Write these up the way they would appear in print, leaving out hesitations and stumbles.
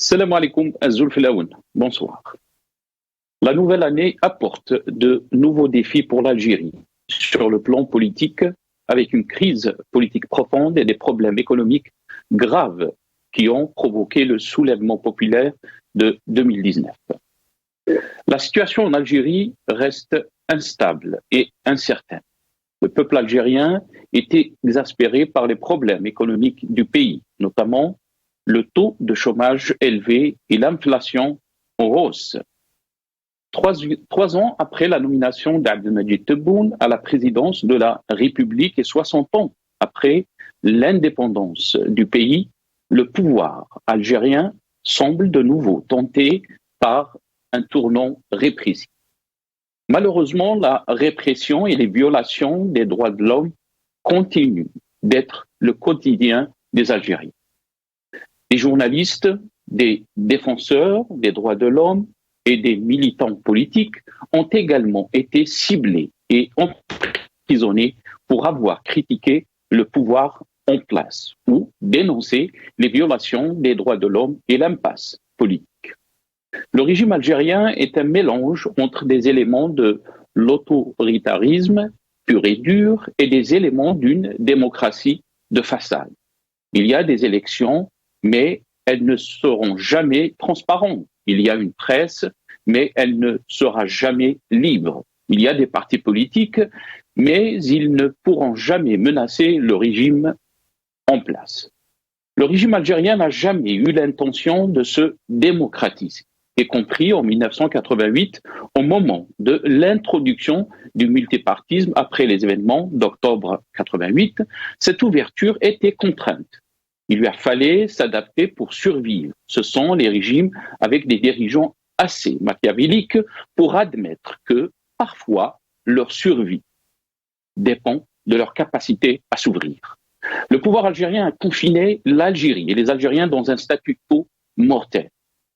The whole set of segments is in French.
Salam alaikum, Azul Filaoun. Bonsoir. La nouvelle année apporte de nouveaux défis pour l'Algérie sur le plan politique, avec une crise politique profonde et des problèmes économiques graves qui ont provoqué le soulèvement populaire de 2019. La situation en Algérie reste instable et incertaine. Le peuple algérien était exaspéré par les problèmes économiques du pays, notamment le taux de chômage élevé et l'inflation en hausse. Trois ans après la nomination d'Abdelmadjid Tebboune à la présidence de la République et 60 ans après l'indépendance du pays, le pouvoir algérien semble de nouveau tenté par un tournant répressif. Malheureusement, la répression et les violations des droits de l'homme continuent d'être le quotidien des Algériens. Des journalistes, des défenseurs des droits de l'homme et des militants politiques ont également été ciblés et emprisonnés pour avoir critiqué le pouvoir en place ou dénoncé les violations des droits de l'homme et l'impasse politique. Le régime algérien est un mélange entre des éléments de l'autoritarisme pur et dur et des éléments d'une démocratie de façade. Il y a des élections, mais elles ne seront jamais transparentes. Il y a une presse, mais elle ne sera jamais libre. Il y a des partis politiques, mais ils ne pourront jamais menacer le régime en place. Le régime algérien n'a jamais eu l'intention de se démocratiser, y compris en 1988, au moment de l'introduction du multipartisme après les événements d'octobre 88. Cette ouverture était contrainte. Il lui a fallu s'adapter pour survivre. Ce sont les régimes avec des dirigeants assez machiavéliques pour admettre que, parfois, leur survie dépend de leur capacité à s'ouvrir. Le pouvoir algérien a confiné l'Algérie et les Algériens dans un statu quo mortel,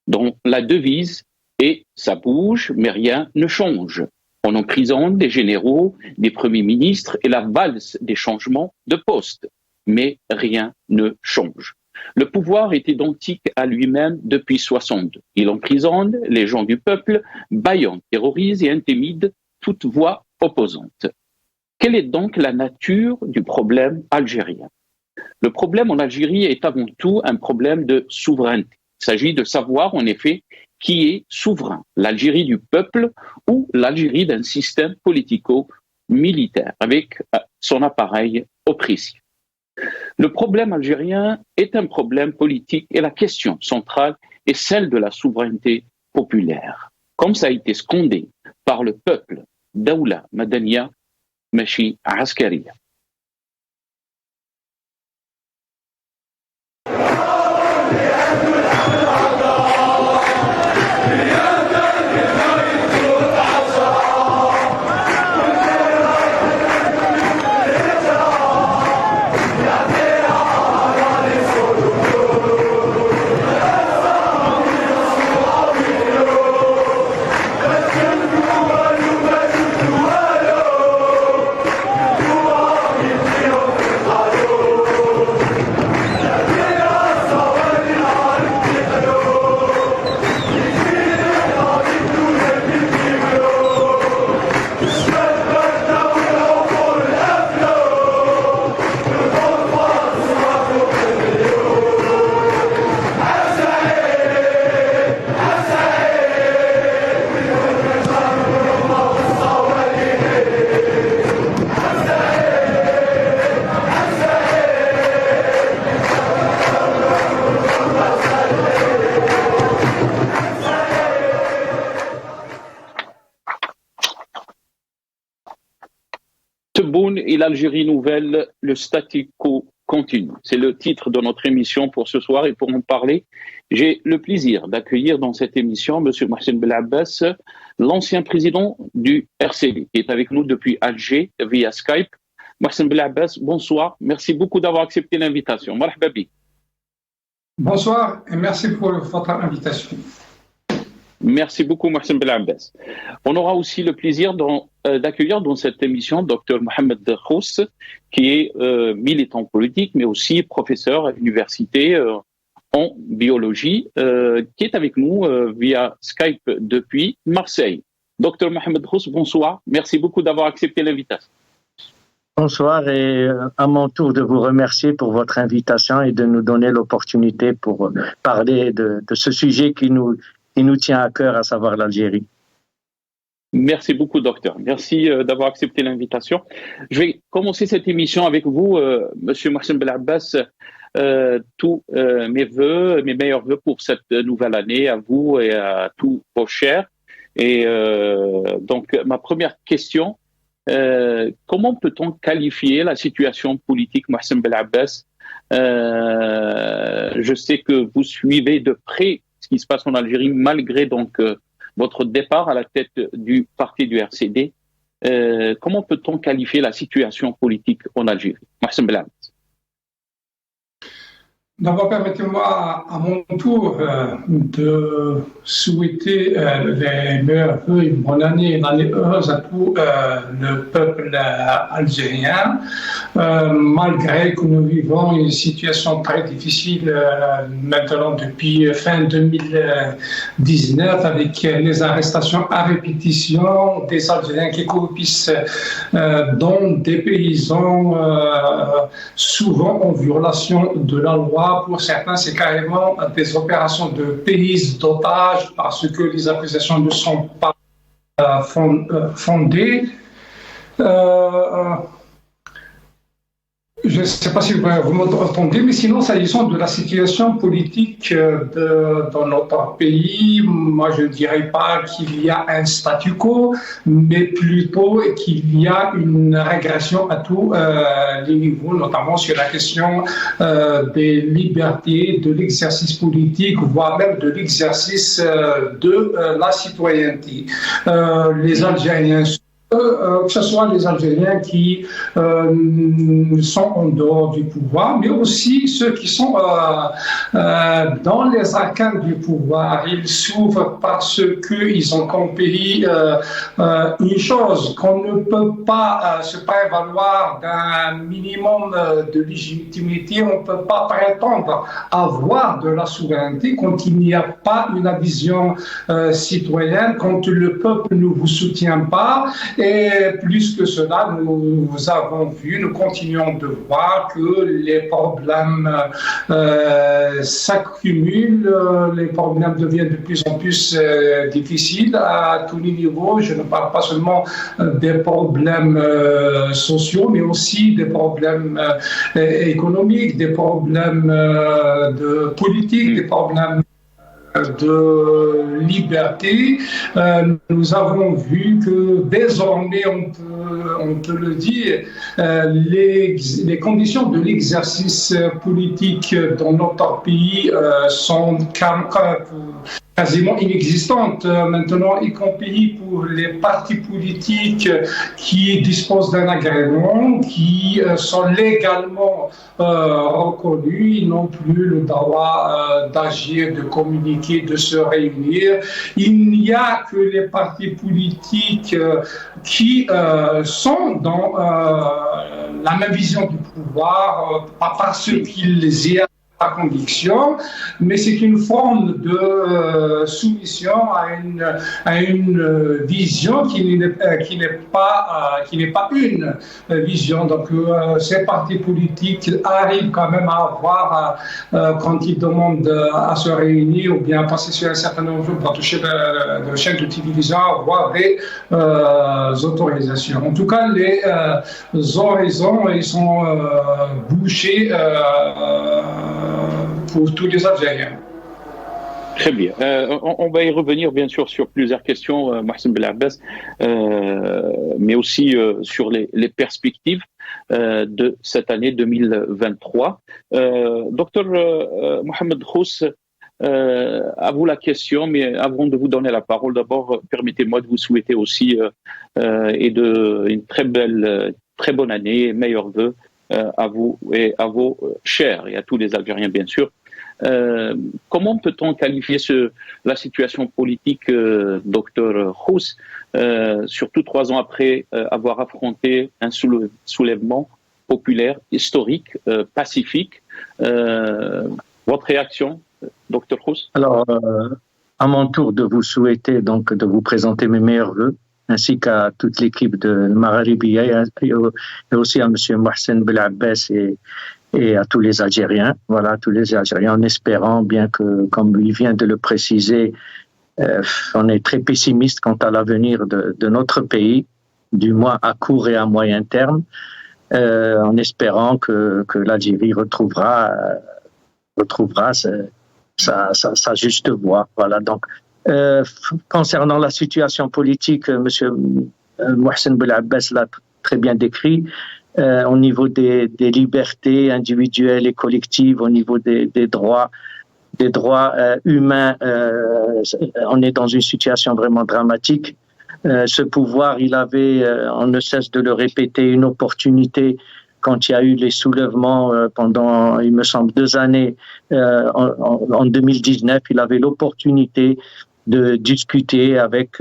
dont la devise est « ça bouge, mais rien ne change ». On emprisonne des généraux, des premiers ministres et la valse des changements de poste. Mais rien ne change. Le pouvoir est identique à lui-même depuis 62. Il emprisonne les gens du peuple, bâillonne, terrorise et intimide toute voix opposante. Quelle est donc la nature du problème algérien ? Le problème en Algérie est avant tout un problème de souveraineté. Il s'agit de savoir en effet qui est souverain, l'Algérie du peuple ou l'Algérie d'un système politico-militaire avec son appareil oppressif. Le problème algérien est un problème politique et la question centrale est celle de la souveraineté populaire. Comme ça a été scandé par le peuple, Daoula Madania Machi Askaria. Tebboune et l'Algérie nouvelle, le statu quo continue. C'est le titre de notre émission pour ce soir et pour en parler, j'ai le plaisir d'accueillir dans cette émission M. Mohsen Belabès, l'ancien président du RCD, qui est avec nous depuis Alger via Skype. Mohsen Belabès, bonsoir. Merci beaucoup d'avoir accepté l'invitation. Marhaba bik. Bonsoir et merci pour votre invitation. Merci beaucoup, Mohsen Belabès. On aura aussi le plaisir d'accueillir dans cette émission Dr Mohamed Khous, qui est militant politique, mais aussi professeur à l'université en biologie, qui est avec nous via Skype depuis Marseille. Docteur Mohamed Khous, bonsoir. Merci beaucoup d'avoir accepté l'invitation. Bonsoir et à mon tour de vous remercier pour votre invitation et de nous donner l'opportunité pour parler de ce sujet qui nous tient à cœur, à savoir l'Algérie. Merci beaucoup, docteur. Merci d'avoir accepté l'invitation. Je vais commencer cette émission avec vous, Monsieur Mohsen Belabbas. Tous mes meilleurs vœux pour cette nouvelle année à vous et à tous vos chers. Et donc, ma première question, comment peut-on qualifier la situation politique, Mohsen Belabbas? Je sais que vous suivez de près ce qui se passe en Algérie, malgré donc votre départ à la tête du parti du RCD. Comment peut-on qualifier la situation politique en Algérie? Mohsen Belabbas. D'abord, permettez-moi à mon tour de souhaiter les meilleurs vœux, une bonne année, une année heureuse à tout le peuple algérien. Malgré que nous vivons une situation très difficile maintenant depuis fin 2019 avec les arrestations à répétition des Algériens qui croupissent dans des paysans souvent en violation de la loi. Pour certains, c'est carrément des opérations de prise d'otages parce que les accusations ne sont pas fondées. Je ne sais pas si vous m'entendez, mais sinon, s'agissant de la situation politique dans notre pays, moi, je ne dirais pas qu'il y a un statu quo, mais plutôt qu'il y a une régression à tous les niveaux, notamment sur la question des libertés, de l'exercice politique, voire même de l'exercice de la citoyenneté. Les Algériens, que ce soit les Algériens qui sont en dehors du pouvoir, mais aussi ceux qui sont dans les arcanes du pouvoir. Ils souffrent parce qu'ils ont compris une chose, qu'on ne peut pas se prévaloir d'un minimum de légitimité, on ne peut pas prétendre avoir de la souveraineté quand il n'y a pas une adhésion citoyenne, quand le peuple ne vous soutient pas. Et plus que cela, nous avons vu, nous continuons de voir que les problèmes s'accumulent, les problèmes deviennent de plus en plus difficiles à tous les niveaux. Je ne parle pas seulement des problèmes sociaux, mais aussi des problèmes économiques, des problèmes de politique, des problèmes de liberté. Nous avons vu que désormais, on peut le dire, les conditions de l'exercice politique dans notre pays sont quasiment inexistantes maintenant, y compris pour les partis politiques qui disposent d'un agrément, qui sont légalement reconnus, ils n'ont plus le droit d'agir, de communiquer, de se réunir. Il n'y a que les partis politiques qui sont dans la même vision du pouvoir, pas parce qu'ils y par conviction, mais c'est une forme de soumission à une vision qui n'est pas une vision. Donc ces partis politiques arrivent quand même à avoir, quand ils demandent à se réunir ou bien à passer sur un certain nombre de chaînes de télévision, avoir des autorisations. En tout cas, les horizons, ils sont bouchés pour tous les Algériens. Très bien. On va y revenir bien sûr sur plusieurs questions, Mohsen Belabbas, mais aussi sur les perspectives de cette année 2023. Docteur Mohamed Khous, à vous la question, mais avant de vous donner la parole, d'abord, permettez-moi de vous souhaiter aussi une très bonne année, meilleurs vœux à vous et à vos chers et à tous les Algériens, bien sûr. Comment peut-on qualifier la situation politique, docteur Khous, surtout 3 ans après avoir affronté un soulèvement populaire, historique, pacifique? Votre réaction, Dr Khous? Alors, à mon tour de vous souhaiter, donc, de vous présenter mes meilleurs vœux, ainsi qu'à toute l'équipe de Magharibiya et aussi à M. Mohsen Belabbès et à tous les Algériens. Voilà, tous les Algériens, en espérant, bien que, comme il vient de le préciser, on est très pessimiste quant à l'avenir de notre pays, du moins à court et à moyen terme, en espérant que l'Algérie retrouvera sa juste voie. Voilà. Donc, concernant la situation politique, M. Mohsen Belabbès l'a très bien décrit. Au niveau des libertés individuelles et collectives, au niveau des droits humains, on est dans une situation vraiment dramatique. Ce pouvoir, il avait, on ne cesse de le répéter, une opportunité quand il y a eu les soulèvements pendant, il me semble, 2 années, en 2019, il avait l'opportunité de discuter avec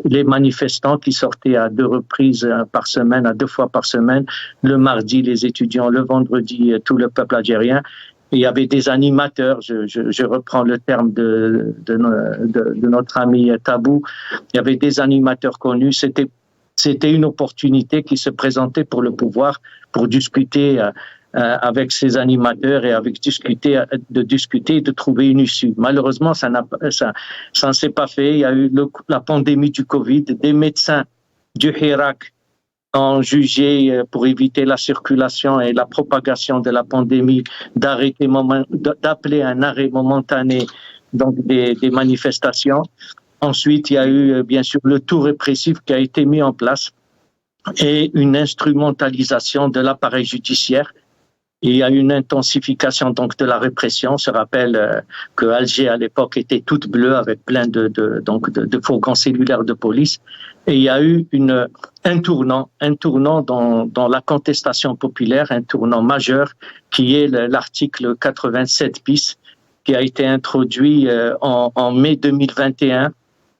les manifestants qui sortaient à 2 reprises par semaine, à 2 fois par semaine, le mardi les étudiants, le vendredi tout le peuple algérien. Et il y avait des animateurs, je reprends le terme de notre ami Tabou, il y avait des animateurs connus, c'était une opportunité qui se présentait pour le pouvoir, pour discuter avec ces animateurs et discuter et de trouver une issue. Malheureusement, ça ne s'est pas fait. Il y a eu la pandémie du Covid. Des médecins du Hirak ont jugé, pour éviter la circulation et la propagation de la pandémie, d'appeler un arrêt momentané donc des manifestations. Ensuite, il y a eu bien sûr le tout répressif qui a été mis en place et une instrumentalisation de l'appareil judiciaire. Et il y a une intensification donc de la répression. On se rappelle que Alger à l'époque était toute bleue avec plein de fourgons cellulaires de police. Et il y a eu un tournant dans la contestation populaire, un tournant majeur qui est l'article 87 bis qui a été introduit en mai 2021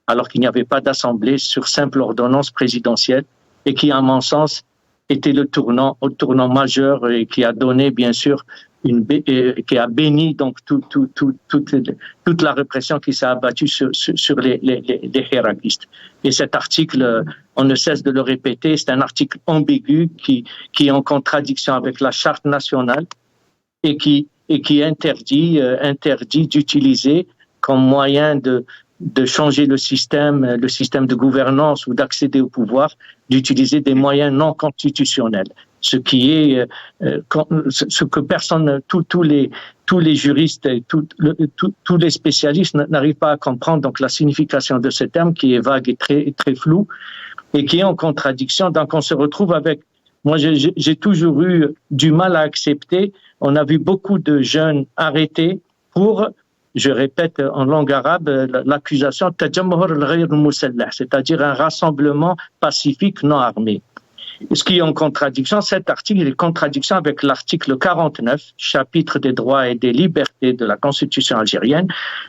alors qu'il n'y avait pas d'assemblée sur simple ordonnance présidentielle et qui, à mon sens, était le tournant majeur et qui a donné, bien sûr, qui a béni donc toute la répression qui s'est abattue sur les hirakistes. Et cet article, on ne cesse de le répéter, c'est un article ambigu qui est en contradiction avec la charte nationale et qui interdit d'utiliser comme moyen de changer le système de gouvernance ou d'accéder au pouvoir, d'utiliser des moyens non constitutionnels. Ce qui est ce que personne, tous les juristes, tous les spécialistes n'arrivent pas à comprendre. Donc la signification de ce terme qui est vague et très flou et qui est en contradiction. Donc on se retrouve avec. Moi, j'ai toujours eu du mal à accepter. On a vu beaucoup de jeunes arrêtés pour, je répète en langue arabe, l'accusation c'est-à-dire un rassemblement pacifique non armé. Ce qui est en contradiction, cet article est en contradiction avec l'article 49, chapitre des droits et des libertés de la Constitution algérienne,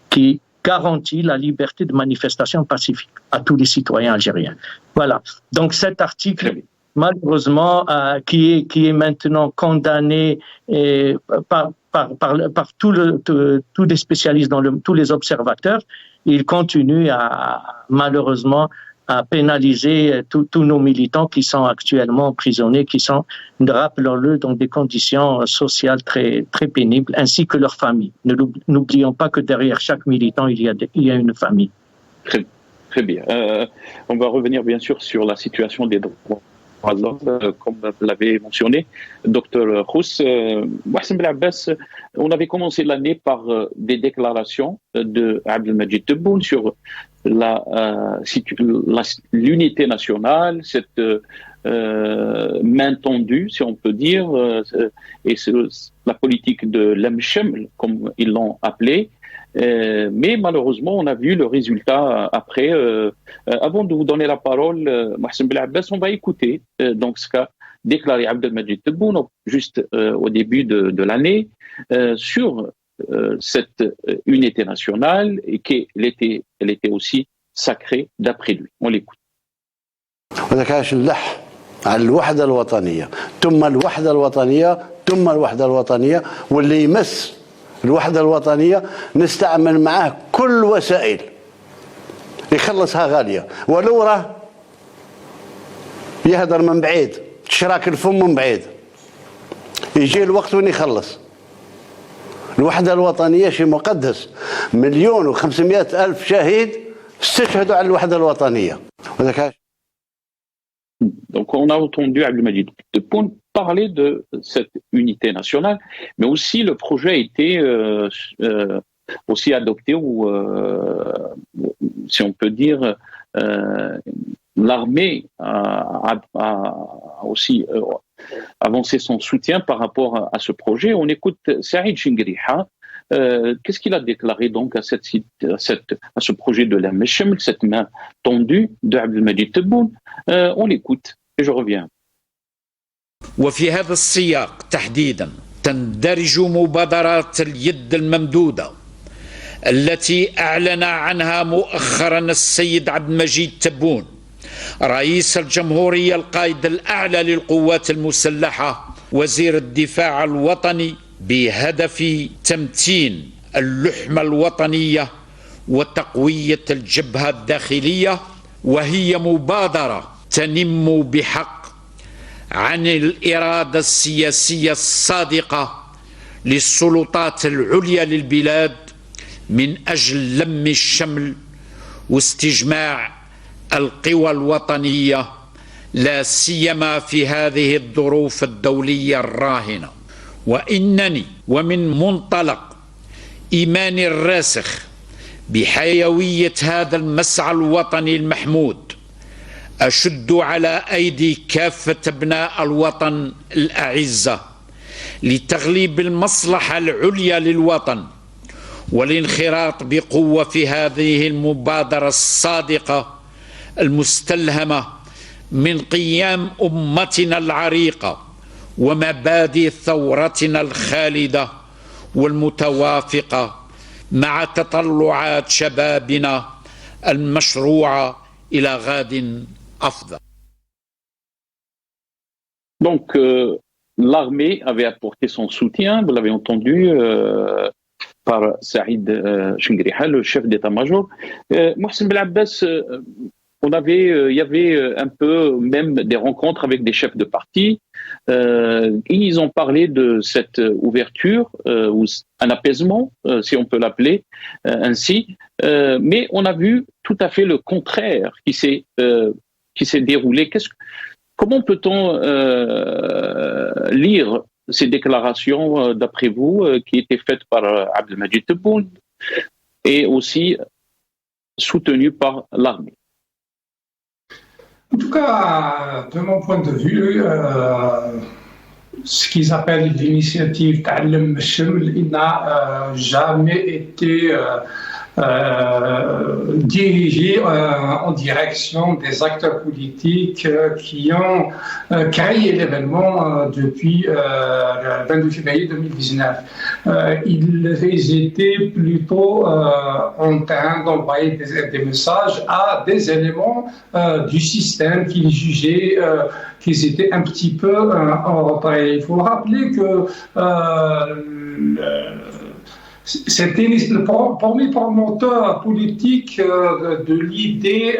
qui garantit la liberté de manifestation pacifique à tous les citoyens algériens. Voilà. Donc cet article, malheureusement, qui est maintenant condamné par tous les spécialistes, tous les observateurs, il continue malheureusement à pénaliser tous nos militants qui sont actuellement emprisonnés, qui sont, rappelons-le, dans des conditions sociales très, très pénibles, ainsi que leurs familles. N'oublions pas que derrière chaque militant, il y a une famille. Très, très bien. On va revenir bien sûr sur la situation des droits. Comme vous l'avez mentionné, Dr Khous, Mohsen Belabbès, on avait commencé l'année par des déclarations de Abdelmadjid Tebboune sur l'unité nationale, cette main tendue, si on peut dire, et la politique de l'Amchem, comme ils l'ont appelé. Mais malheureusement, on a vu le résultat après. Avant de vous donner la parole, Mohsen Belabbès, on va écouter donc ce qu'a déclaré Abdelmadjid Tebboune juste au début de l'année sur cette unité nationale et qu'elle était aussi sacrée d'après lui. On l'écoute. على الوحدة الوطنية ثم الوحدة الوطنية ثم الوحدة الوطنية، واللي يمس الوحدة الوطنية نستعمل معاه كل وسائل يخلصها غالية، ولو راه يهدر من بعيد شراك الفم من بعيد، يجي الوقت وين يخلص. الوحدة الوطنية شيء مقدس، 1,500,000 شهيد استشهدوا على الوحدة الوطنية. Donc on a entendu Abdelmadjid Tebboune parler de cette unité nationale, mais aussi le projet a été aussi adopté, ou si on peut dire, l'armée a aussi avancé son soutien par rapport à ce projet. On écoute Saïd Chingriha. Qu'est-ce qu'il a déclaré donc à ce projet de l'Amesheml, cette main tendue de Abdelmadjid Tebboune? On l'écoute et je reviens. وفي هذا السياق تحديدا تندرج مبادرات اليد الممدودة التي أعلن عنها مؤخرا السيد عبدالمجيد تبون رئيس الجمهورية القائد الأعلى للقوات المسلحة وزير الدفاع الوطني بهدف تمتين اللحمة الوطنية وتقوية الجبهة الداخلية، وهي مبادرة تنم بحق عن الإرادة السياسية الصادقة للسلطات العليا للبلاد من أجل لم الشمل واستجماع القوى الوطنية، لا سيما في هذه الظروف الدولية الراهنة. وإنني ومن منطلق إيماني الراسخ بحيوية هذا المسعى الوطني المحمود أشد على أيدي كافة أبناء الوطن الأعزة لتغليب المصلحة العليا للوطن والانخراط بقوة في هذه المبادرة الصادقة المستلهمة من قيام أمتنا العريقة ومبادئ ثورتنا الخالدة والمتوافقة مع تطلعات شبابنا المشروعة إلى غد أفضل. Donc, l'armée avait apporté son soutien, vous l'avez entendu, par Saïd Chingriha, le chef d'état-major. Mohsen Belabbas, il y avait un peu même des rencontres avec des chefs de parti. Ils ont parlé de cette ouverture, ou un apaisement, si on peut l'appeler ainsi. Mais on a vu tout à fait le contraire qui s'est déroulé. Comment peut-on lire ces déclarations, d'après vous, qui étaient faites par Abdelmadjid Tebboune et aussi soutenues par l'armée? En tout cas, de mon point de vue, ce qu'ils appellent l'initiative Ta'allem Sheml, il n'a jamais été dirigé en direction des acteurs politiques qui ont créé l'événement depuis le 22 février 2019. Ils étaient plutôt en train d'envoyer des messages à des éléments du système qu'ils jugeaient qu'ils étaient un petit peu en retard. Il faut rappeler que c'était le premier promoteur politique de l'idée,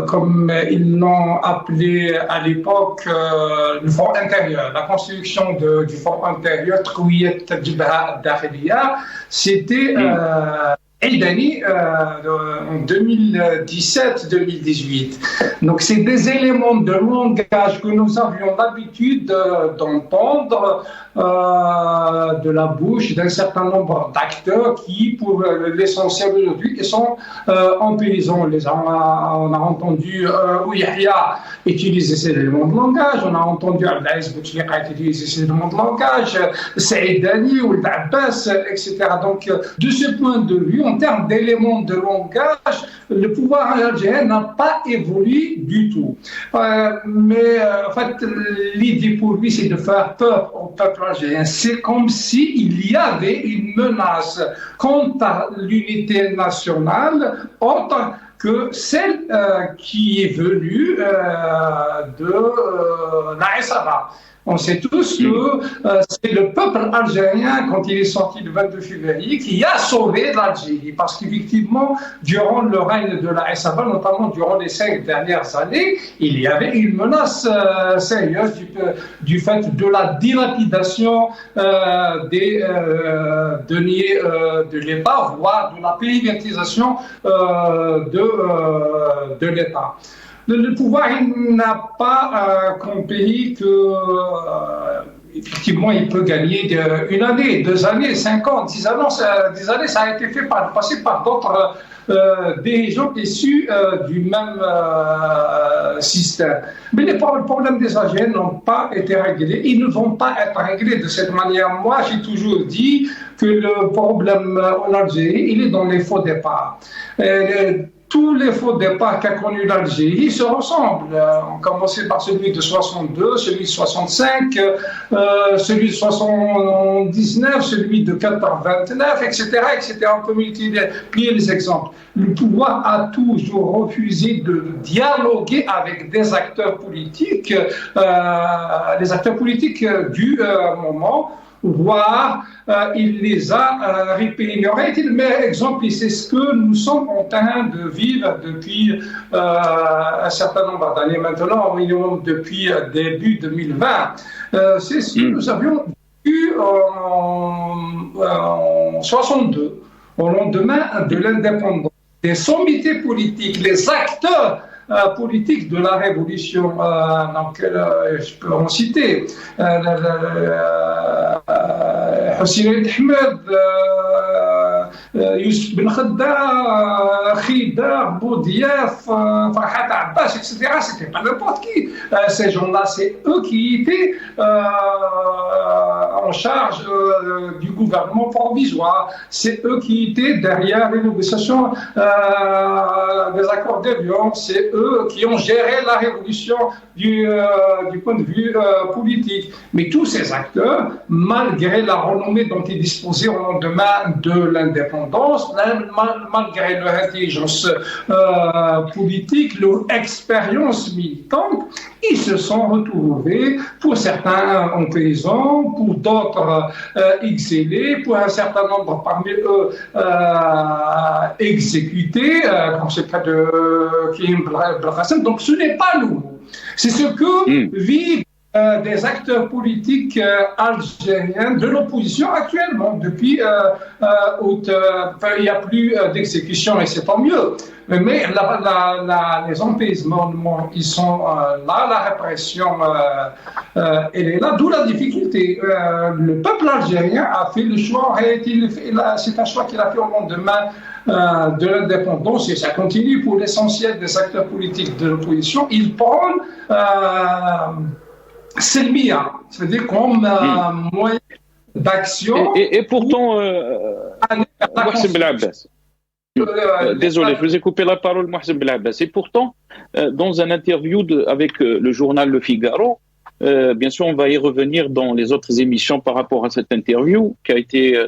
comme ils l'ont appelé à l'époque, le front intérieur, la construction du front intérieur, c'était Aïdani en 2017-2018. Donc, c'est des éléments de langage que nous avions l'habitude d'entendre de la bouche d'un certain nombre d'acteurs qui, pour l'essentiel aujourd'hui, sont en prison. On a entendu Yahya utiliser ces éléments de langage, on a entendu Abdelaziz Bouteflika utiliser ces éléments de langage, Saïdani ou Abbas, etc. Donc, de ce point de vue, en termes d'éléments de langage, le pouvoir algérien n'a pas évolué du tout. Mais en fait, l'idée pour lui, c'est de faire peur au peuple algérien. C'est comme s'il y avait une menace quant à l'unité nationale autre que celle qui est venue de la SABA. On sait tous que c'est le peuple algérien, quand il est sorti le 22 février, qui a sauvé l'Algérie. Parce qu'effectivement, durant le règne de la SAFA, notamment durant les 5 dernières années, il y avait une menace sérieuse du fait de la dilapidation des deniers de l'État, voire de la privatisation de l'État. Le pouvoir n'a pas compris que effectivement il peut gagner une année, 2 années, 5 ans, 10 ans, 10 années. Ça a été fait par le passé par d'autres dirigeants issus du même système. Mais les problèmes des Algériens n'ont pas été réglés. Ils ne vont pas être réglés de cette manière. Moi, j'ai toujours dit que le problème en Algérie, il est dans les faux départs. Tous les faux départs qu'a connu l'Algérie se ressemblent. On commençait par celui de 62, celui de 65, celui de 79, celui de 89, etc., etc. On peut multiplier les exemples. Le pouvoir a toujours refusé de dialoguer avec des acteurs politiques, les acteurs politiques du moment, voire il les a réprimés. Le meilleur exemple, c'est ce que nous sommes en train de vivre depuis un certain nombre d'années maintenant, au minimum depuis début 2020. C'est ce que nous avions vu en 62, au lendemain de l'indépendance. Les sommités politiques, les acteurs politique de la révolution, donc je peux en citer Hossein Ahmed, Youssef Ben Khedda, Khidar, Boudiaf, Farhat Abbas, etc. C'était pas n'importe qui. Ces gens-là, c'est eux qui étaient en charge du gouvernement provisoire. C'est eux qui étaient derrière les négociations des accords d'Évian. C'est eux qui ont géré la révolution du point de vue politique. Mais tous ces acteurs, malgré la renommée dont ils disposaient au lendemain de l'indépendance, malgré leur intelligence politique, leur expérience militante, ils se sont retrouvés, pour certains en prison, pour d'autres exilés, pour un certain nombre parmi eux exécutés, comme c'est le cas de Kim Belkacem. Donc ce n'est pas nouveau. C'est ce que vivent des acteurs politiques algériens de l'opposition actuellement. Depuis août, il n'y a plus d'exécution et c'est tant mieux. Mais les emprisonnements, ils sont là, la répression, elle est là, d'où la difficulté. Le peuple algérien a fait le choix, en réalité, c'est un choix qu'il a fait au lendemain de l'indépendance, et ça continue pour l'essentiel des acteurs politiques de l'opposition. Ils prennent Selmia, c'est-à-dire comme moyen d'action. Et pourtant, Mohsen Belabès. Désolé, je vous ai coupé la parole, Mohsen Belabès. Et pourtant, dans un interview avec le journal Le Figaro, bien sûr, on va y revenir dans les autres émissions par rapport à cette interview qui a été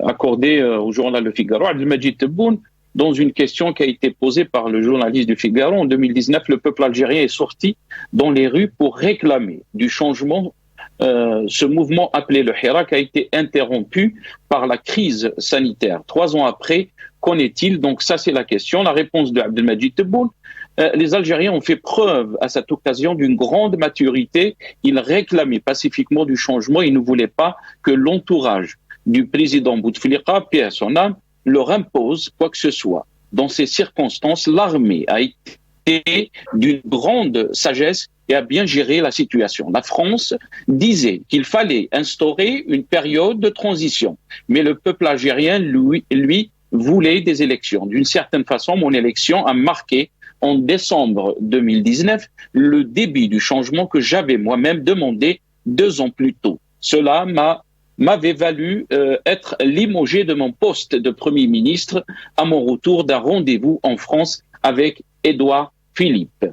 accordée au journal Le Figaro. Abdelmadjid Tebboune, dans une question qui a été posée par le journaliste du Figaro en 2019, le peuple algérien est sorti dans les rues pour réclamer du changement. Ce mouvement appelé le Hirak a été interrompu par la crise sanitaire. 3 ans après, qu'en est-il? Donc ça, c'est la question. La réponse de Abdelmadjid Tebboune: les Algériens ont fait preuve à cette occasion d'une grande maturité. Ils réclamaient pacifiquement du changement. Ils ne voulaient pas que l'entourage du président Bouteflika, paix à son âme, leur impose quoi que ce soit. Dans ces circonstances, l'armée a été d'une grande sagesse et a bien géré la situation. La France disait qu'il fallait instaurer une période de transition, mais le peuple algérien, lui voulait des élections. D'une certaine façon, mon élection a marqué en décembre 2019 le début du changement que j'avais moi-même demandé 2 ans plus tôt. Cela m'avait valu être limogé de mon poste de Premier ministre à mon retour d'un rendez-vous en France avec Édouard Philippe.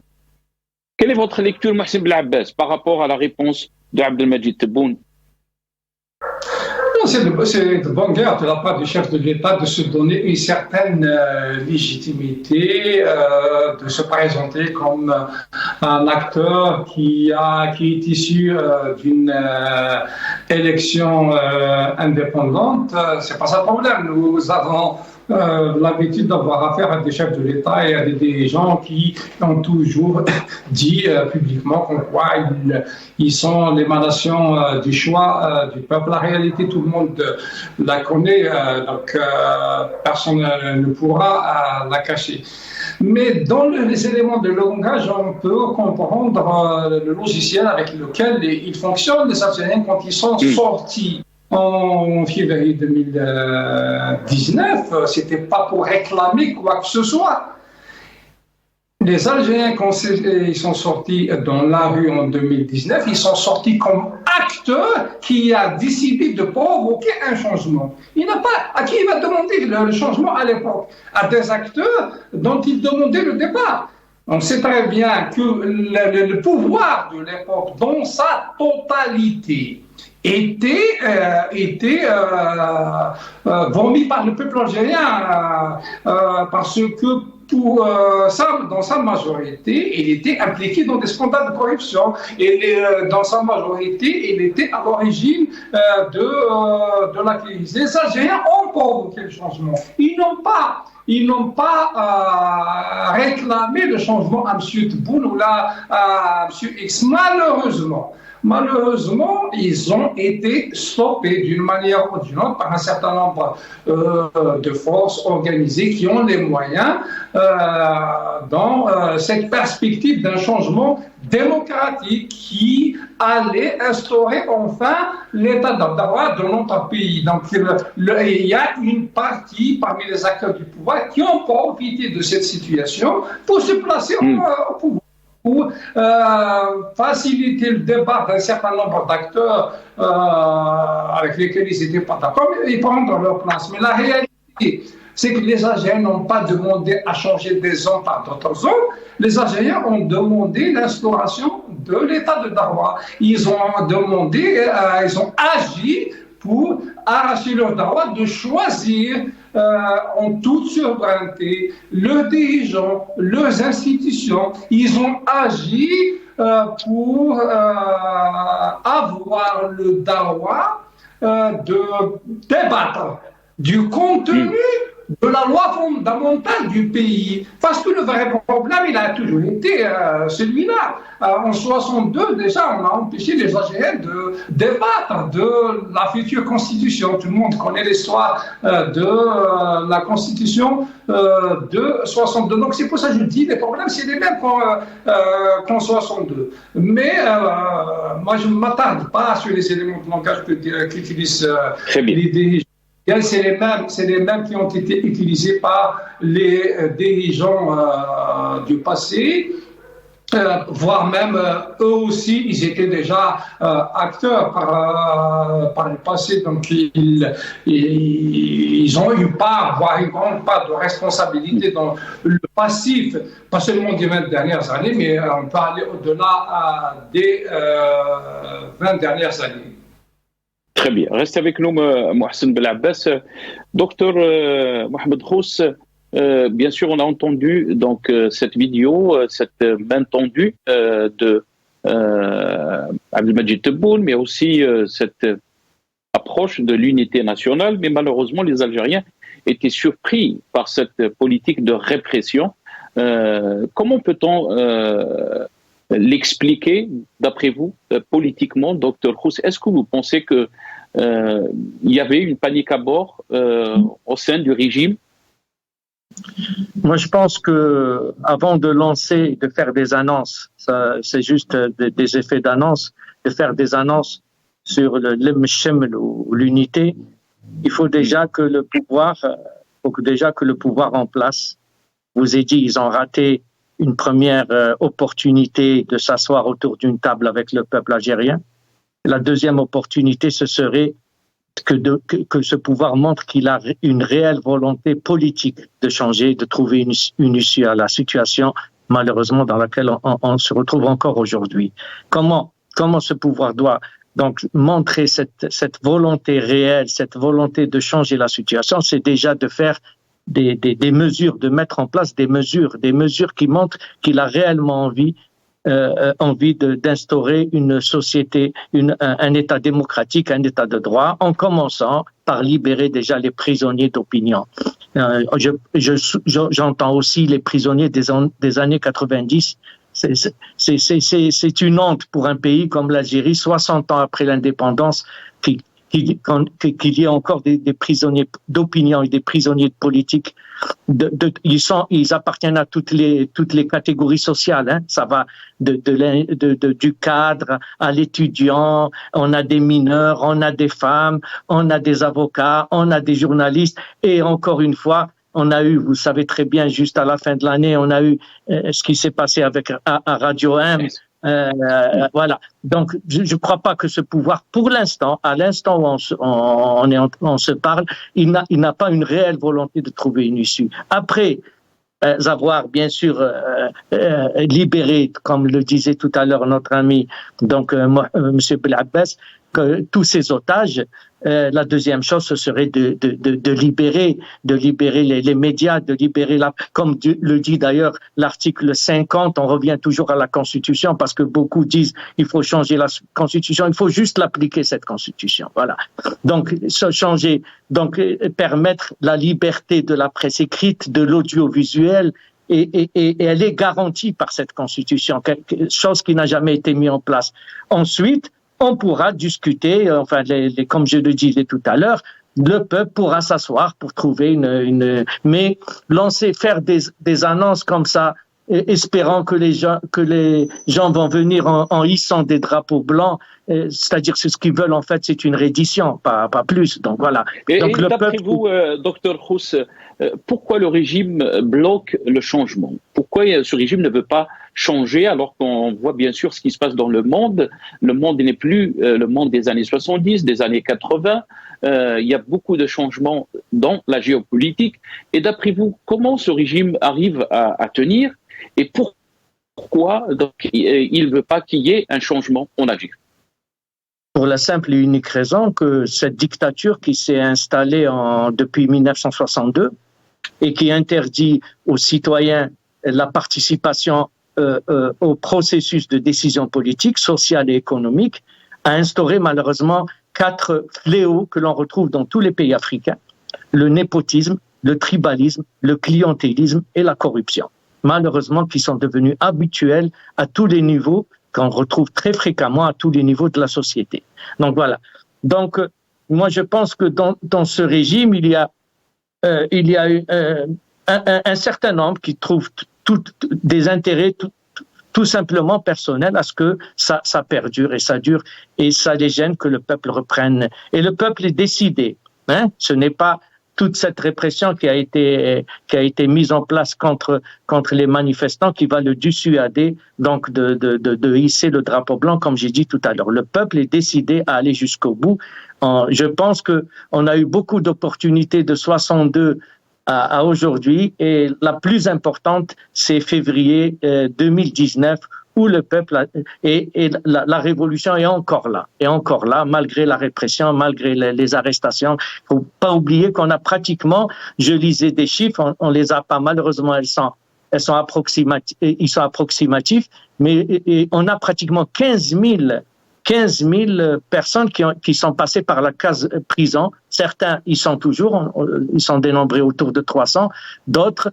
Quelle est votre lecture, Mohsen Belabès, par rapport à la réponse de Abdelmadjid Tebboune? c'est de bonne guerre de la part du chef de l'État de se donner une certaine légitimité, de se présenter comme un acteur qui est issu d'une élection indépendante. C'est pas ça le problème. Nous avons l'habitude d'avoir affaire à des chefs de l'État et à des gens qui ont toujours dit publiquement qu'on quoi ils sont l'émanation du choix du peuple. La réalité, tout le monde la connaît, donc personne ne pourra la cacher. Mais dans les éléments de langage, on peut comprendre le logiciel avec lequel ils fonctionnent, les Algériens, quand ils sont sortis en février 2019, c'était pas pour réclamer quoi que ce soit. Les Algériens, quand ils sont sortis dans la rue en 2019, ils sont sortis comme acteurs qui a décidé de provoquer un changement. Il n'a pas, à qui il va demander le changement à l'époque? À des acteurs dont il demandait le départ. On sait très bien que le pouvoir de l'époque, dans sa totalité, était vomi par le peuple algérien parce que dans sa majorité, il était impliqué dans des scandales de corruption et dans sa majorité, il était à l'origine de la crise. Les Algériens ont provoqué le changement. Ils n'ont pas réclamé le changement à M. Tebboune ou à M. X. Malheureusement, ils ont été stoppés d'une manière ou d'une autre par un certain nombre de forces organisées qui ont les moyens dans cette perspective d'un changement démocratique qui allait instaurer enfin l'état de droit dans notre pays. Donc il y a une partie parmi les acteurs du pouvoir qui ont profité de cette situation pour se placer au pouvoir, pour faciliter le débat d'un certain nombre d'acteurs avec lesquels ils n'étaient pas d'accord et prendre leur place. Mais la réalité, c'est que les Algériens n'ont pas demandé à changer des hommes par d'autres hommes. Les Algériens ont demandé l'instauration de l'état de droit. Ils ont agi pour arracher leur droit de choisir en toute souveraineté leurs dirigeants, leurs institutions. Ils ont agi pour avoir le droit de débattre du contenu de la loi fondamentale du pays. Parce que le vrai problème, il a toujours été celui-là. En 62, déjà, on a empêché les Algériens de débattre de la future constitution. Tout le monde connaît l'histoire de la constitution de 62. Donc c'est pour ça que je dis, les problèmes, c'est les mêmes qu'en 62. Mais moi, je ne m'attarde pas sur les éléments de langage qu'utilisent les dirigeants. C'est les mêmes qui ont été utilisés par les dirigeants du passé, voire même eux aussi, ils étaient déjà acteurs par le passé, donc ils ont eu part, voire une grande part de responsabilité dans le passif, pas seulement des 20 dernières années, mais on peut aller au-delà des 20 dernières années. Très bien. Restez avec nous, Mohsen Belabbas. Docteur Mohamed Khous, bien sûr, on a entendu donc cette vidéo, cette main tendue de Abdelmadjid Tebboune, mais aussi cette approche de l'unité nationale. Mais malheureusement, les Algériens étaient surpris par cette politique de répression. Comment peut-on l'expliquer, d'après vous, politiquement, docteur Khous? Est-ce que vous pensez que il y avait une panique à bord au sein du régime? Moi, je pense que avant de lancer, de faire des annonces, ça, c'est juste des effets d'annonce, de faire des annonces sur l'Mcheml ou l'unité, il faut déjà que le pouvoir en place, vous ai dit, ils ont raté une première opportunité de s'asseoir autour d'une table avec le peuple algérien. La deuxième opportunité, ce serait que ce pouvoir montre qu'il a une réelle volonté politique de changer, de trouver une issue à la situation, malheureusement, dans laquelle on se retrouve encore aujourd'hui. Comment ce pouvoir doit Donc, montrer cette volonté réelle, cette volonté de changer la situation, c'est déjà de faire des mesures, de mettre en place des mesures qui montrent qu'il a réellement envie d'instaurer une société, un État démocratique, un État de droit, en commençant par libérer déjà les prisonniers d'opinion. J'entends aussi les prisonniers des années 90. C'est une honte pour un pays comme l'Algérie, 60 ans après l'indépendance, qu'il y ait encore des prisonniers d'opinion et des prisonniers politiques. Ils appartiennent à toutes les catégories sociales. Hein. Ça va du cadre à l'étudiant. On a des mineurs, on a des femmes, on a des avocats, on a des journalistes. Et encore une fois, on a eu, vous savez très bien, juste à la fin de l'année, on a eu ce qui s'est passé à Radio M. Voilà. Donc, je ne crois pas que ce pouvoir, pour l'instant, à l'instant où on se parle, il n'a pas une réelle volonté de trouver une issue. Après avoir, bien sûr, libéré, comme le disait tout à l'heure notre ami, donc M. Belabbès, que tous ces otages, la deuxième chose, ce serait de libérer les médias, de libérer comme le dit d'ailleurs l'article 50, on revient toujours à la Constitution parce que beaucoup disent il faut changer la Constitution, il faut juste l'appliquer cette Constitution, voilà. Donc permettre la liberté de la presse écrite, de l'audiovisuel, et elle est garantie par cette Constitution, chose qui n'a jamais été mise en place. Ensuite, on pourra discuter, comme je le disais tout à l'heure, le peuple pourra s'asseoir pour trouver mais faire des annonces comme ça, espérant que les gens vont venir en hissant des drapeaux blancs, c'est-à-dire c'est ce qu'ils veulent en fait, c'est une reddition, pas plus. Donc voilà. Donc, d'après vous, Dr Khous, pourquoi le régime bloque le changement? Pourquoi ce régime ne veut pas changer alors qu'on voit bien sûr ce qui se passe dans le monde? Le monde n'est plus le monde des années 70, des années 80. Il y a beaucoup de changements dans la géopolitique. Et d'après vous, comment ce régime arrive à tenir? Et pourquoi donc, il ne veut pas qu'il y ait un changement en Algérie? Pour la simple et unique raison que cette dictature qui s'est installée depuis 1962 et qui interdit aux citoyens la participation au processus de décision politique, sociale et économique, a instauré malheureusement 4 fléaux que l'on retrouve dans tous les pays africains: le népotisme, le tribalisme, le clientélisme et la corruption. Malheureusement, qui sont devenus habituels à tous les niveaux, qu'on retrouve très fréquemment à tous les niveaux de la société. Donc voilà. Donc moi je pense que dans ce régime il y a un certain nombre qui trouvent des intérêts tout simplement personnels à ce que ça perdure et ça dure, et ça les gêne que le peuple reprenne. Et le peuple est décidé. Hein? Ce n'est pas toute cette répression qui a été mise en place contre les manifestants qui va le dissuader donc de hisser le drapeau blanc, comme j'ai dit tout à l'heure. Le peuple est décidé à aller jusqu'au bout. Je pense que on a eu beaucoup d'opportunités de 62 à aujourd'hui, et la plus importante, c'est février 2019, où le peuple et la révolution est encore là, malgré la répression, malgré les arrestations. Il faut pas oublier qu'on a pratiquement, je lisais des chiffres, on les a pas, malheureusement, ils sont approximatifs, mais on a pratiquement 15 000 personnes qui sont passées par la case prison. Certains, ils sont dénombrés autour de 300. D'autres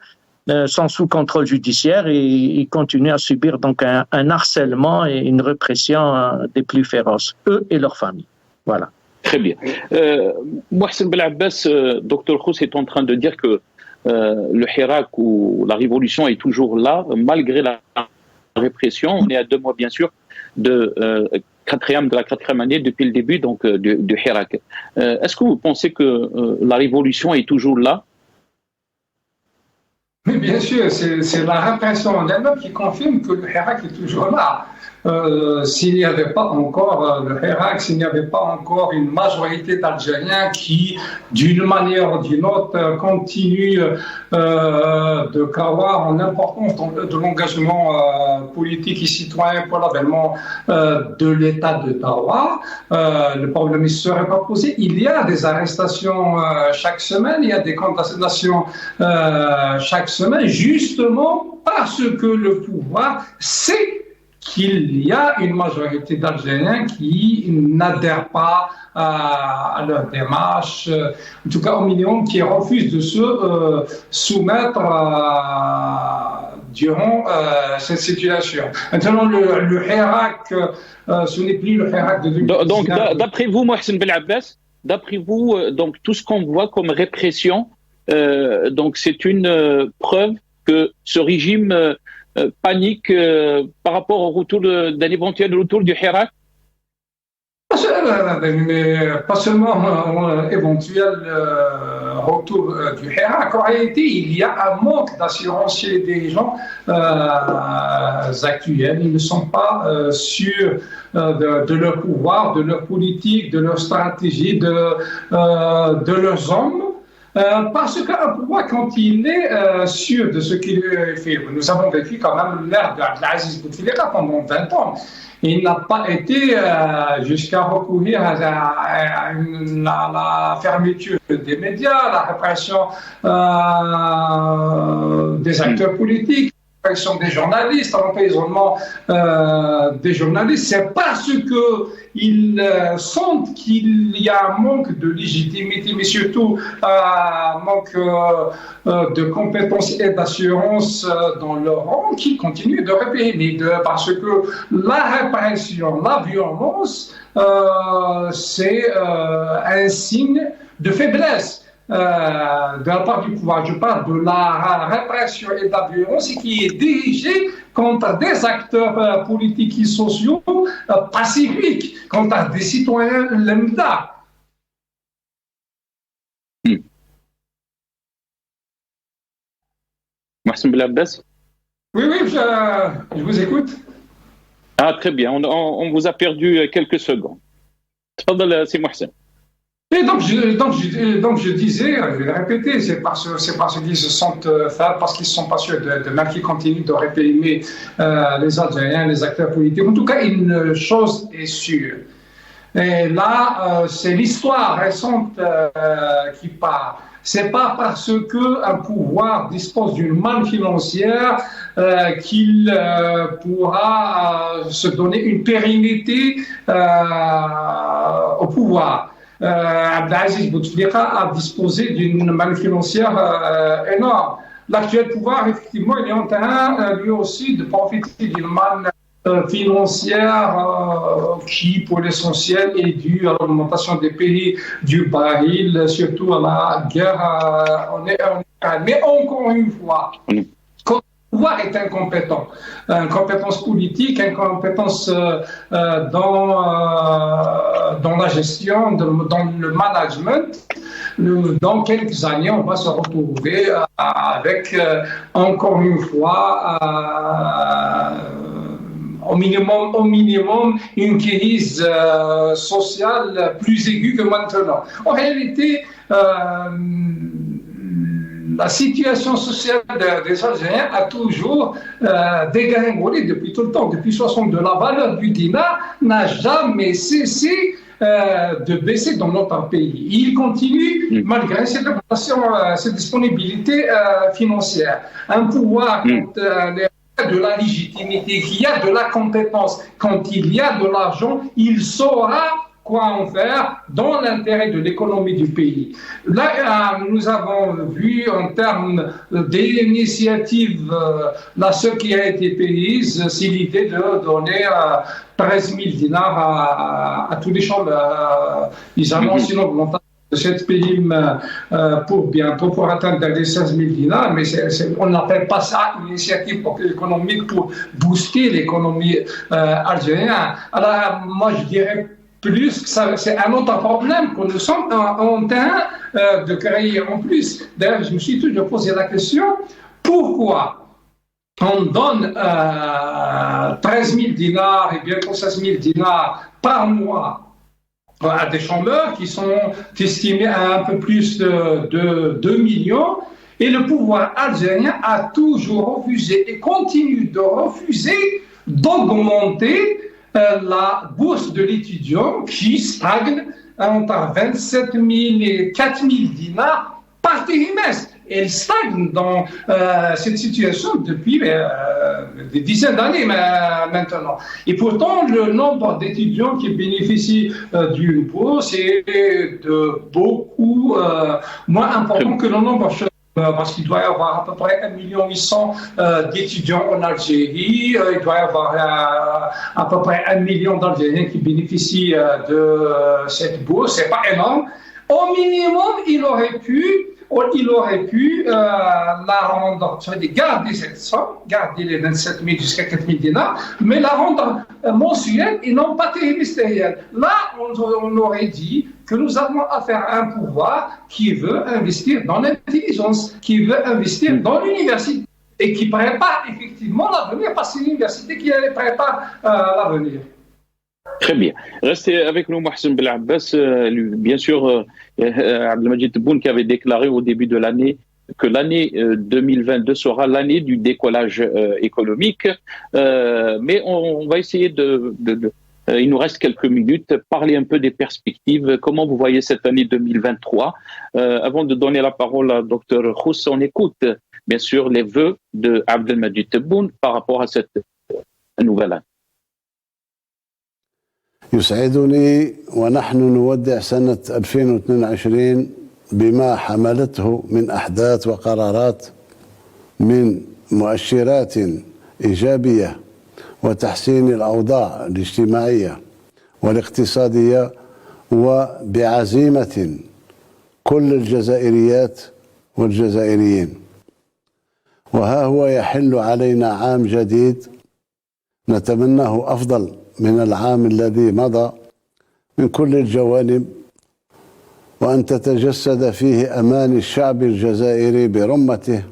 sont sous contrôle judiciaire et ils continuent à subir donc un harcèlement et une répression des plus féroces, eux et leurs familles. Voilà. Très bien. Mohsen Belabbès, Dr Khous est en train de dire que le Hirak ou la révolution est toujours là, malgré la répression. On est à 2 mois, bien sûr, de la 4e année depuis le début donc, du Hirak. Est-ce que vous pensez que la révolution est toujours là? Mais bien sûr, c'est la répression en elle-même qui confirme que le Hirak est toujours là. s'il n'y avait pas encore le Hirak, s'il n'y avait pas encore une majorité d'Algériens qui, d'une manière ou d'une autre, continuent de croire en l'importance de l'engagement politique et citoyen pour l'avènement de l'État de Tawa, le problème ne serait pas posé. Il y a des arrestations chaque semaine, il y a des condamnations chaque semaine, justement parce que le pouvoir sait qu'il y a une majorité d'Algériens qui n'adhèrent pas à leur démarche, en tout cas au minimum qui refusent de se soumettre durant cette situation. Maintenant, le Hirak, ce n'est plus le Hirak de 2019. Donc, d'après vous, Mohsen Belabbas, d'après vous, donc tout ce qu'on voit comme répression, donc c'est une preuve que ce régime panique par rapport au retour d'un éventuel retour du Hirak? Mais pas seulement un éventuel retour du Hirak. En réalité, il y a un manque d'assurance chez les dirigeants actuels. Ils ne sont pas sûrs de leur pouvoir, de leur politique, de leur stratégie, de leurs hommes. Parce qu'un pouvoir, quand il est sûr de ce qu'il fait, nous avons vécu quand même l'ère d'Abdelaziz Bouteflika pendant 20 ans. Il n'a pas été jusqu'à recourir à la fermeture des médias, la répression des acteurs politiques, la répression des journalistes, l'emprisonnement des journalistes. C'est parce qu'ils sentent qu'il y a un manque de légitimité, mais surtout un manque de compétences et d'assurance dans leur rang qu'ils continuent de réprimer. Parce que la répression, la violence, c'est un signe de faiblesse. De la part du pouvoir. Je parle de la répression et de la violence qui est dirigée contre des acteurs politiques et sociaux pacifiques, contre des citoyens lambda. Mohsen Belabbas? Oui, je vous écoute. Ah, très bien. On vous a perdu quelques secondes. C'est Mohsen. Et donc je disais, je vais répéter, c'est parce qu'ils se sentent faibles, parce qu'ils ne sont pas sûrs de même qu'ils continuent de réprimer les Algériens, les acteurs politiques. En tout cas, une chose est sûre. Et là, c'est l'histoire récente qui parle. C'est pas parce qu'un pouvoir dispose d'une manne financière qu'il pourra se donner une pérennité au pouvoir. Abdelaziz Bouteflika a disposé d'une manne financière énorme. L'actuel pouvoir, effectivement, il est en train, lui aussi, de profiter d'une manne financière qui, pour l'essentiel, est due à l'augmentation des prix du baril, surtout à la guerre en Ukraine. Mais encore une fois, le pouvoir est incompétent. Incompétence politique, incompétence dans la gestion, dans le management. Dans quelques années, on va se retrouver avec, encore une fois, au minimum, une crise sociale plus aiguë que maintenant. En réalité, la situation sociale des Algériens a toujours dégringolé depuis tout le temps. Depuis 62, la valeur du dinar n'a jamais cessé de baisser dans notre pays. Il continue, malgré cette disponibilité financière. Un pouvoir de la légitimité, qui a de la compétence, quand il y a de l'argent, il saura quoi en faire dans l'intérêt de l'économie du pays. Là, nous avons vu en termes d'initiatives, là, ce qui a été prise, c'est l'idée de donner 13 000 dinars à tous les chambres. Ils annoncent une augmentation de cette prime pour bientôt, pour atteindre les 16 000 dinars, mais on n'appelle pas ça une initiative économique pour booster l'économie algérienne. Alors, moi, je dirais plus que c'est un autre problème que nous sommes en train de créer en plus. D'ailleurs, je me suis toujours posé la question, pourquoi on donne 13 000 dinars et bientôt 16 000 dinars par mois à des chômeurs qui sont estimés à un peu plus de 2 millions. Et le pouvoir algérien a toujours refusé et continue de refuser d'augmenter la bourse de l'étudiant qui stagne entre 27 000 et 4 000 dinars par trimestre. Elle stagne dans cette situation depuis des dizaines d'années maintenant. Et pourtant, le nombre d'étudiants qui bénéficient d'une bourse est de beaucoup moins important que le nombre, parce qu'il doit y avoir à peu près 1,8 million d'étudiants en Algérie. Il doit y avoir à peu près 1 million d'Algériens qui bénéficient de cette bourse. C'est pas énorme. Au minimum, il aurait pu la rendre, garder cette somme, garder les 27 000 jusqu'à 4 000 dinars, mais la rendre mensuelle et non pas trimestrielle. Là, on aurait dit que nous avons affaire à un pouvoir qui veut investir dans l'intelligence, qui veut investir dans l'université et qui prépare effectivement l'avenir, parce que c'est l'université qui prépare l'avenir. Très bien. Restez avec nous, Mohsen Belabbas. Bien sûr, Abdelmajid Tebboune qui avait déclaré au début de l'année que l'année 2022 sera l'année du décollage économique. Mais on va essayer il nous reste quelques minutes, parler un peu des perspectives. Comment vous voyez cette année 2023 ? Avant de donner la parole à Dr Khous, on écoute bien sûr les vœux de Abdelmajid Tebboune par rapport à cette nouvelle année. يسعدني ونحن نودع سنة 2022 بما حملته من أحداث وقرارات من مؤشرات إيجابية وتحسين الأوضاع الاجتماعية والاقتصادية وبعزيمة كل الجزائريات والجزائريين. وها هو يحل علينا عام جديد نتمناه أفضل من العام الذي مضى من كل الجوانب، وأن تتجسد فيه أماني الشعب الجزائري برمته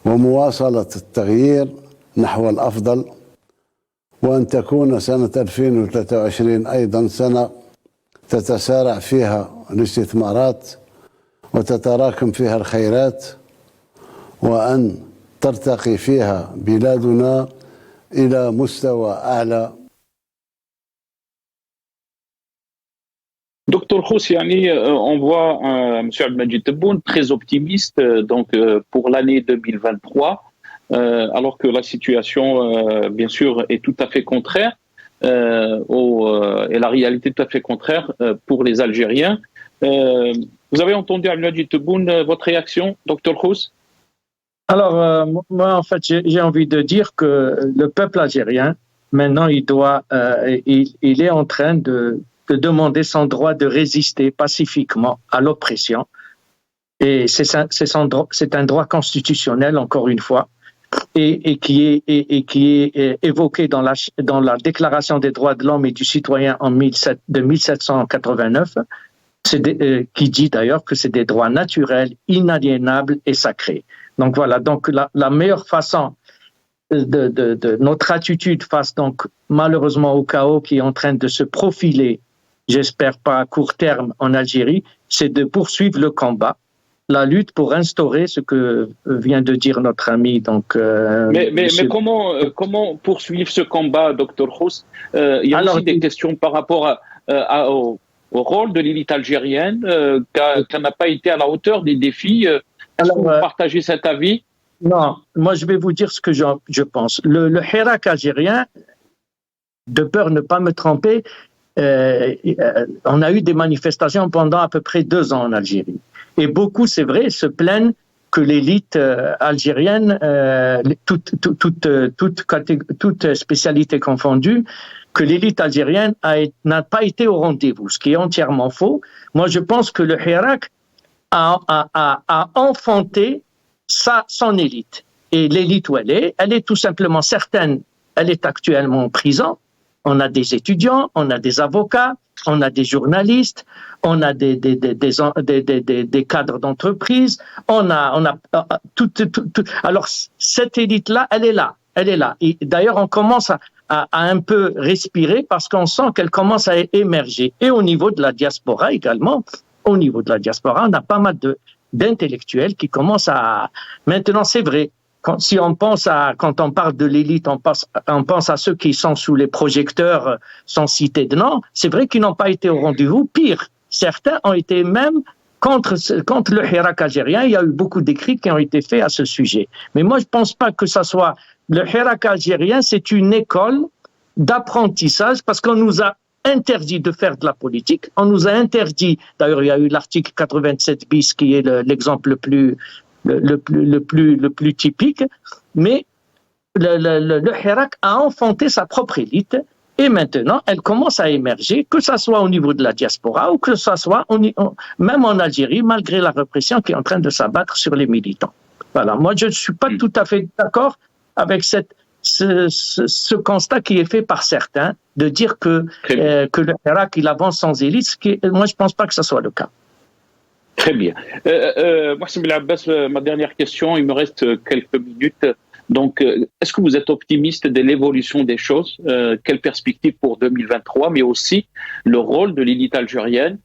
ومواصلة التغيير نحو الأفضل، وأن تكون سنة 2023 أيضا سنة تتسارع فيها الاستثمارات وتتراكم فيها الخيرات، وأن ترتقي فيها بلادنا إلى مستوى أعلى. Docteur Khous, on voit M. Abdelmajid Tebboune très optimiste pour l'année 2023, alors que la situation, bien sûr, est tout à fait contraire, et la réalité tout à fait contraire pour les Algériens. Vous avez entendu Abdelmajid Tebboune, votre réaction, Docteur Khous ? Alors, moi, en fait, j'ai envie de dire que le peuple algérien, maintenant, il est en train de demander son droit de résister pacifiquement à l'oppression. Et c'est un droit constitutionnel, encore une fois, et qui est évoqué dans la Déclaration des droits de l'homme et du citoyen de 1789, qui dit d'ailleurs que c'est des droits naturels, inaliénables et sacrés. Donc voilà, donc la meilleure façon de notre attitude face donc malheureusement au chaos qui est en train de se profiler, j'espère pas à court terme en Algérie, c'est de poursuivre le combat, la lutte pour instaurer ce que vient de dire notre ami. Donc, mais comment poursuivre ce combat, Dr Khous ? Il y a aussi des questions par rapport au rôle de l'élite algérienne, qui n'a pas été à la hauteur des défis. Est-ce que vous partagez cet avis ? Non, moi je vais vous dire ce que je pense. Le Hirak algérien, de peur de ne pas me tromper, on a eu des manifestations pendant à peu près 2 ans en Algérie. Et beaucoup, c'est vrai, se plaignent que l'élite algérienne, toute spécialité confondue, que l'élite algérienne n'a pas été au rendez-vous, ce qui est entièrement faux. Moi, je pense que le Hirak a enfanté son élite. Et l'élite où elle est tout simplement certaine, elle est actuellement en prison, On a des étudiants, on a des avocats, on a des journalistes, on a des cadres d'entreprise, on a tout. Alors cette élite-là, elle est là. Et d'ailleurs, on commence à un peu respirer parce qu'on sent qu'elle commence à émerger. Et au niveau de la diaspora également, on a pas mal d'intellectuels qui commencent à... Maintenant, c'est vrai, quand on parle de l'élite, on pense à ceux qui sont sous les projecteurs sans citer de nom. C'est vrai qu'ils n'ont pas été au rendez-vous. Pire, certains ont été même contre le Hirak algérien. Il y a eu beaucoup d'écrits qui ont été faits à ce sujet. Mais moi, je pense pas que ça soit... Le Hirak algérien, c'est une école d'apprentissage parce qu'on nous a interdit de faire de la politique. On nous a interdit, d'ailleurs, il y a eu l'article 87 bis qui est l'exemple le plus typique, mais le Hirak a enfanté sa propre élite et maintenant elle commence à émerger, que ce soit au niveau de la diaspora ou que ce soit même en Algérie, malgré la répression qui est en train de s'abattre sur les militants. Voilà, moi je ne suis pas tout à fait d'accord avec ce constat qui est fait par certains de dire que le Hirak il avance sans élite, moi je ne pense pas que ce soit le cas. Très bien. Mohsen Belabès, ma dernière question, il me reste quelques minutes. Donc, est-ce que vous êtes optimiste de l'évolution des choses? Quelle perspective pour 2023, mais aussi le rôle de l'élite algérienne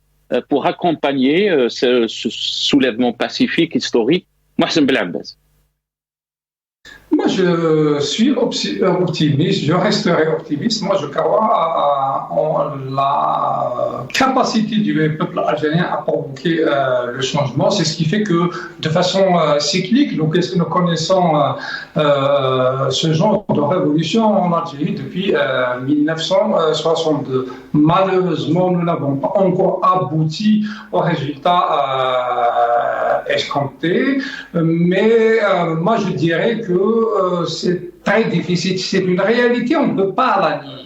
pour accompagner ce soulèvement pacifique historique? Mohsen Belabès. Moi, je suis optimiste, je resterai optimiste. Moi, je crois en la capacité du peuple algérien à provoquer le changement. C'est ce qui fait que, de façon cyclique, nous connaissons ce genre de révolution en Algérie depuis 1962. Malheureusement, nous n'avons pas encore abouti au résultat escompté. Mais moi, je dirais que c'est très difficile, c'est une réalité, on ne peut pas la nier.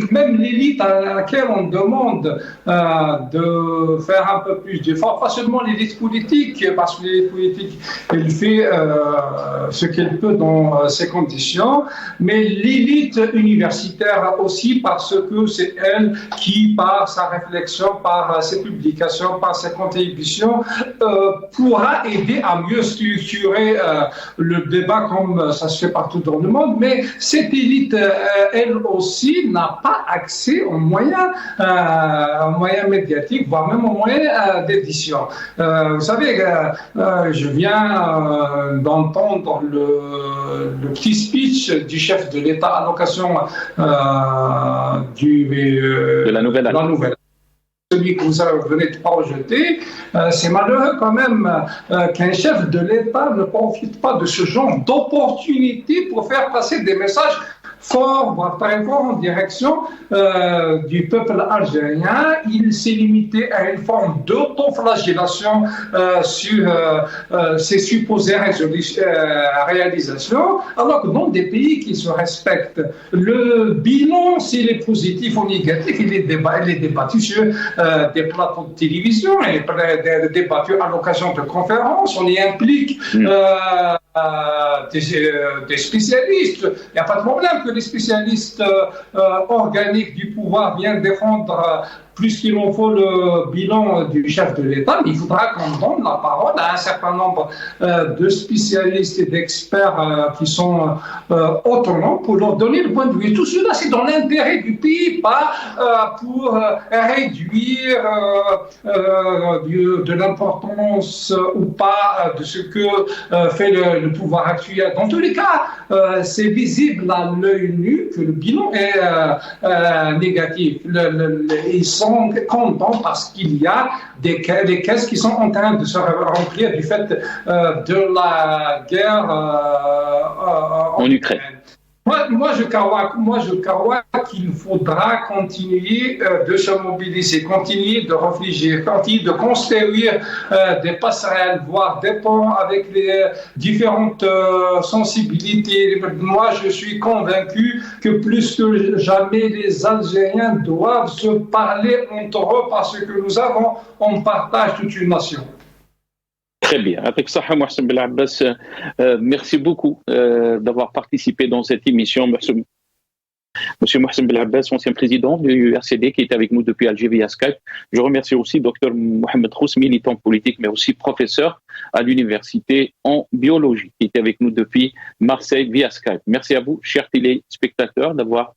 Même l'élite à laquelle on demande de faire un peu plus d'efforts, pas seulement l'élite politique, parce que l'élite politique, elle fait ce qu'elle peut dans ces conditions, mais l'élite universitaire aussi, parce que c'est elle qui, par sa réflexion, par ses publications, par ses contributions, pourra aider à mieux structurer le débat comme ça se fait partout dans le monde. Mais cette élite, elle aussi, n'a pas accès aux moyens médiatiques, voire même aux moyens d'édition. Vous savez, je viens d'entendre le petit speech du chef de l'État à l'occasion de la nouvelle. Celui que vous venez de projeter, c'est malheureux quand même qu'un chef de l'État ne profite pas de ce genre d'opportunité pour faire passer des messages fort, voire très fort en direction du peuple algérien. Il s'est limité à une forme d'autoflagellation sur ses supposées réalisations, alors que dans des pays qui se respectent, le bilan, s'il est positif ou négatif, il est débattu sur des plateaux de télévision, il est débattu à l'occasion de conférences, on y implique des spécialistes. Il n'y a pas de problème que les spécialistes organiques du pouvoir viennent défendre plus qu'il en faut le bilan du chef de l'État, mais il faudra qu'on donne la parole à un certain nombre de spécialistes et d'experts qui sont autonomes pour leur donner le point de vue. Tout cela, c'est dans l'intérêt du pays, pas pour réduire de l'importance ou pas de ce que fait le pouvoir actuel. Dans tous les cas, c'est visible à l'œil nu que le bilan est négatif. Ils sont contents parce qu'il y a des caisses qui sont en train de se remplir du fait de la guerre en Ukraine. Moi, je crois qu'il faudra continuer de se mobiliser, continuer de réfléchir, continuer de construire des passerelles, voire des ponts avec les différentes sensibilités. Moi, je suis convaincu que plus que jamais, les Algériens doivent se parler entre eux parce que nous avons en partage toute une nation. Très bien. Avec ça, Mohsen Belabès, merci beaucoup d'avoir participé dans cette émission. Merci. Monsieur Mohsen Belabbas, ancien président du RCD, qui est avec nous depuis Alger via Skype. Je remercie aussi Dr Mohamed Khous, militant politique, mais aussi professeur à l'université en biologie, qui est avec nous depuis Marseille via Skype. Merci à vous, chers téléspectateurs, d'avoir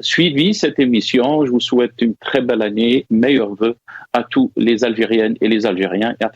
suivi cette émission. Je vous souhaite une très belle année, meilleurs vœux à tous les Algériennes et les Algériens. Et à